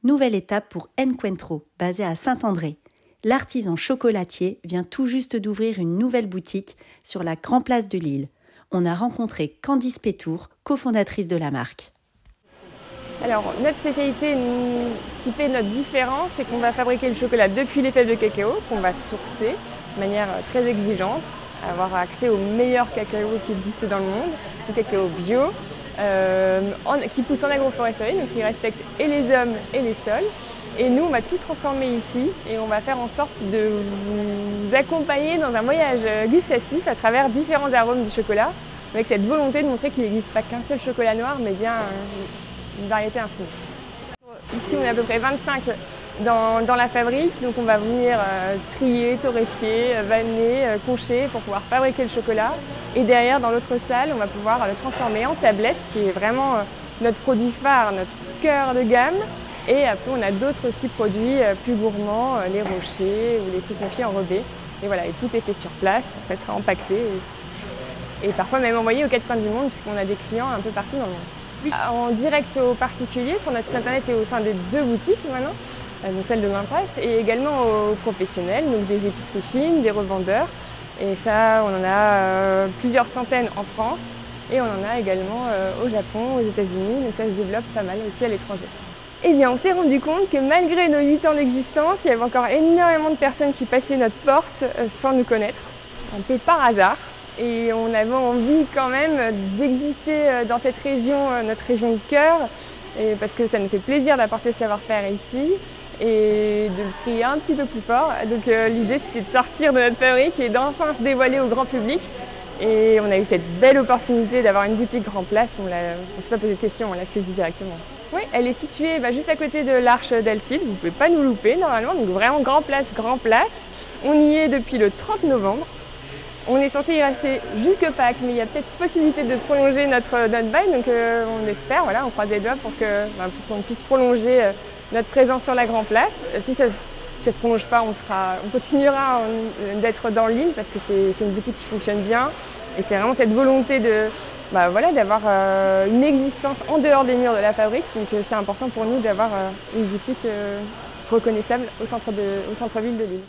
Nouvelle étape pour Encuentro, basé à Saint-André. L'artisan chocolatier vient tout juste d'ouvrir une nouvelle boutique sur la Grand Place de Lille. On a rencontré Candice Pétour, cofondatrice de la marque. Alors, notre spécialité, ce qui fait notre différence, c'est qu'on va fabriquer le chocolat depuis les fèves de cacao, qu'on va sourcer de manière très exigeante, avoir accès au meilleur cacao qui existe dans le monde, le cacao bio, qui pousse en agroforesterie, donc qui respecte et les hommes et les sols. Et nous, on va tout transformer ici et on va faire en sorte de vous accompagner dans un voyage gustatif à travers différents arômes du chocolat, avec cette volonté de montrer qu'il n'existe pas qu'un seul chocolat noir, mais bien une variété infinie. Ici, on est à peu près 25 dans la fabrique, donc on va venir trier, torréfier, vanner, concher pour pouvoir fabriquer le chocolat. Et derrière, dans l'autre salle, on va pouvoir le transformer en tablette, qui est vraiment notre produit phare, notre cœur de gamme. Et après, on a d'autres aussi produits plus gourmands, les rochers ou les fruits confits enrobés. Et voilà, et tout est fait sur place, après sera empaqueté et parfois même envoyé aux quatre coins du monde, puisqu'on a des clients un peu partout dans le monde. En direct aux particuliers, sur notre site internet et au sein des 2 boutiques maintenant, donc celle de Mainpresse, et également aux professionnels, donc des épiceries fines, des revendeurs. Et ça, on en a plusieurs centaines en France et on en a également au Japon, aux États-Unis, donc ça se développe pas mal aussi à l'étranger. Eh bien, on s'est rendu compte que malgré nos 8 ans d'existence, il y avait encore énormément de personnes qui passaient notre porte sans nous connaître, un peu par hasard. Et on avait envie quand même d'exister dans cette région, notre région de cœur, parce que ça nous fait plaisir d'apporter ce savoir-faire ici et de le crier un petit peu plus fort. Donc l'idée, c'était de sortir de notre fabrique et d'enfin se dévoiler au grand public. Et on a eu cette belle opportunité d'avoir une boutique Grand Place. On ne s'est pas posé de questions, on l'a saisie directement. Oui, elle est située juste à côté de l'Arche d'Alcide, vous ne pouvez pas nous louper normalement, donc vraiment Grand Place, Grand Place. On y est depuis le 30 novembre. On est censé y rester jusque Pâques, mais il y a peut-être possibilité de prolonger notre bail, donc on espère, voilà, on croise les doigts pour qu'on puisse prolonger notre présence sur la Grand Place. Si ça ne se prolonge pas, on continuera d'être dans l'île parce que c'est une boutique qui fonctionne bien et c'est vraiment cette volonté d'avoir une existence en dehors des murs de la fabrique. Donc c'est important pour nous d'avoir une boutique reconnaissable au centre-ville de Lille.